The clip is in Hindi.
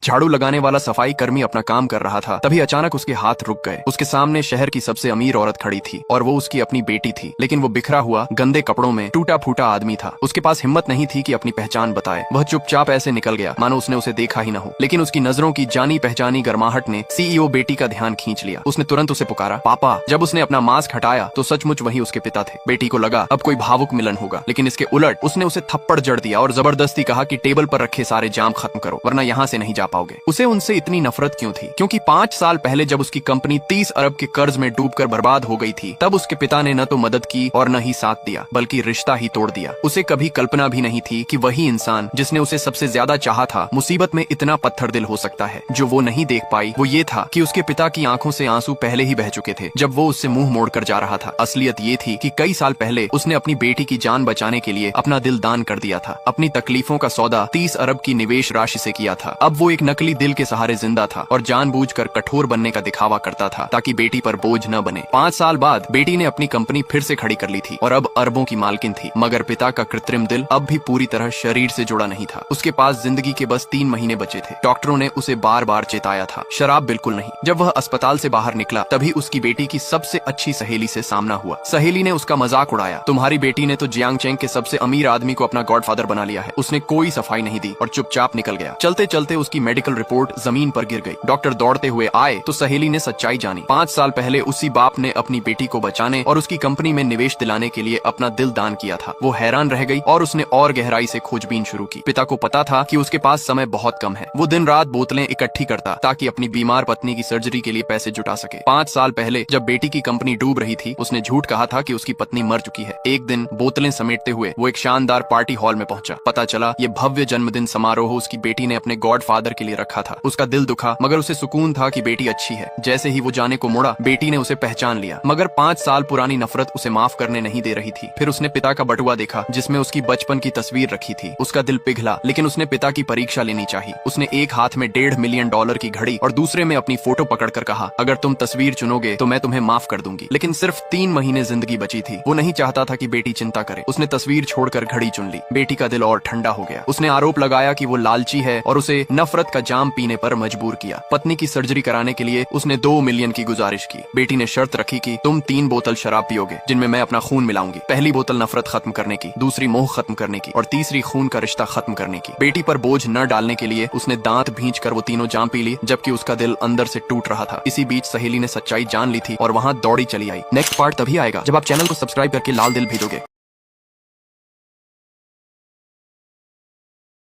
झाड़ू लगाने वाला सफाई कर्मी अपना काम कर रहा था, तभी अचानक उसके हाथ रुक गए। उसके सामने शहर की सबसे अमीर औरत खड़ी थी और वो उसकी अपनी बेटी थी, लेकिन वो बिखरा हुआ गंदे कपड़ों में टूटा फूटा आदमी था। उसके पास हिम्मत नहीं थी कि अपनी पहचान बताए। वह चुपचाप ऐसे निकल गया मानो उसने उसे देखा ही न हो, लेकिन उसकी नजरों की जानी पहचानी गर्माहट ने सीईओ बेटी का ध्यान खींच लिया। उसने तुरंत उसे पुकारा, पापा। जब उसने अपना मास्क हटाया तो सचमुच वही उसके पिता थे। बेटी को लगा अब कोई भावुक मिलन होगा, लेकिन इसके उलट उसने उसे थप्पड़ जड़ दिया और जबरदस्ती कहा कि टेबल पर रखे सारे जाम खत्म करो, वरना यहाँ से नहीं जा पाओगे। उसे उनसे इतनी नफरत क्यों थी? क्योंकि 5 साल पहले जब उसकी कंपनी 30 अरब के कर्ज में डूबकर बर्बाद हो गई थी, तब उसके पिता ने न तो मदद की और न ही साथ दिया, बल्कि रिश्ता ही तोड़ दिया। उसे कभी कल्पना भी नहीं थी कि वही इंसान जिसने उसे सबसे ज्यादा चाहा था, मुसीबत में इतना पत्थर दिल हो सकता है। जो वो नहीं देख पाई वो ये था कि उसके पिता की आंखों से आंसू पहले ही बह चुके थे जब वो उससे मुंह मोड़कर जा रहा था। असलियत ये थी कि कई साल पहले उसने अपनी बेटी की जान बचाने के लिए अपना दिल दान कर दिया था। अपनी तकलीफों का सौदा 30 अरब की निवेश राशि से किया था। अब वो एक नकली दिल के सहारे जिंदा था और जानबूझकर कठोर बनने का दिखावा करता था ताकि बेटी पर बोझ न बने। 5 साल बाद बेटी ने अपनी कंपनी फिर से खड़ी कर ली थी और अब अरबों की मालकिन थी, मगर पिता का कृत्रिम दिल अब भी पूरी तरह शरीर से जुड़ा नहीं था। उसके पास जिंदगी के बस 3 महीने बचे थे। डॉक्टरों ने उसे बार बार चेताया था, शराब बिल्कुल नहीं। जब वह अस्पताल से बाहर निकला तभी उसकी बेटी की सबसे अच्छी सहेली से सामना हुआ। सहेली ने उसका मजाक उड़ाया, तुम्हारी बेटी ने तो जियांगचेंग के सबसे अमीर आदमी को अपना गॉडफादर बना लिया है। उसने कोई सफाई नहीं दी और चुपचाप निकल गया। चलते चलते उसकी मेडिकल रिपोर्ट जमीन पर गिर गई। डॉक्टर दौड़ते हुए आए तो सहेली ने सच्चाई जानी। 5 साल पहले उसी बाप ने अपनी बेटी को बचाने और उसकी कंपनी में निवेश दिलाने के लिए अपना दिल दान किया था। वो हैरान रह गई और उसने और गहराई से खोजबीन शुरू की। पिता को पता था कि उसके पास समय बहुत कम है। वो दिन रात बोतलें इकट्ठी करता ताकि अपनी बीमार पत्नी की सर्जरी के लिए पैसे जुटा सके। 5 साल पहले जब बेटी की कंपनी डूब रही थी, उसने झूठ कहा था कि उसकी पत्नी मर चुकी है। एक दिन बोतलें समेटते हुए वो एक शानदार पार्टी हॉल में पहुंचा। पता चला ये भव्य जन्मदिन समारोह उसकी बेटी ने अपने गॉडफादर के लिए रखा था। उसका दिल दुखा, मगर उसे सुकून था कि बेटी अच्छी है। जैसे ही वो जाने को मुड़ा, बेटी ने उसे पहचान लिया, मगर 5 साल पुरानी नफरत उसे माफ करने नहीं दे रही थी। फिर उसने पिता का बटुआ देखा जिसमें उसकी बचपन की तस्वीर रखी थी। उसका दिल पिघला, लेकिन उसने पिता की परीक्षा लेनी चाहिए। उसने एक हाथ में $1.5 मिलियन की घड़ी और दूसरे में अपनी फोटो पकड़कर कहा, अगर तुम तस्वीर चुनोगे तो मैं तुम्हें माफ कर दूंगी। लेकिन सिर्फ 3 महीने जिंदगी बची थी। वो नहीं चाहता था कि बेटी चिंता करे। उसने तस्वीर छोड़कर घड़ी चुन ली। बेटी का दिल और ठंडा हो गया। उसने आरोप लगाया कि वो लालची है और उसे नफरत का जाम पीने पर मजबूर किया। पत्नी की सर्जरी कराने के लिए उसने 2 मिलियन की गुजारिश की। बेटी ने शर्त रखी कि तुम 3 बोतल शराब पियोगे जिनमें मैं अपना खून मिलाऊंगी। पहली बोतल नफरत खत्म करने की, दूसरी मोह खत्म करने की और तीसरी खून का रिश्ता खत्म करने की। बेटी पर बोझ न डालने के लिए उसने दांत भींच कर वो तीनों जाम पी ली, जबकि उसका दिल अंदर से टूट रहा था। इसी बीच सहेली ने सच्चाई जान ली थी और वहाँ दौड़ी चली आई। नेक्स्ट पार्ट तभी आएगा जब आप चैनल को सब्सक्राइब करके लाल दिल भेजोगे।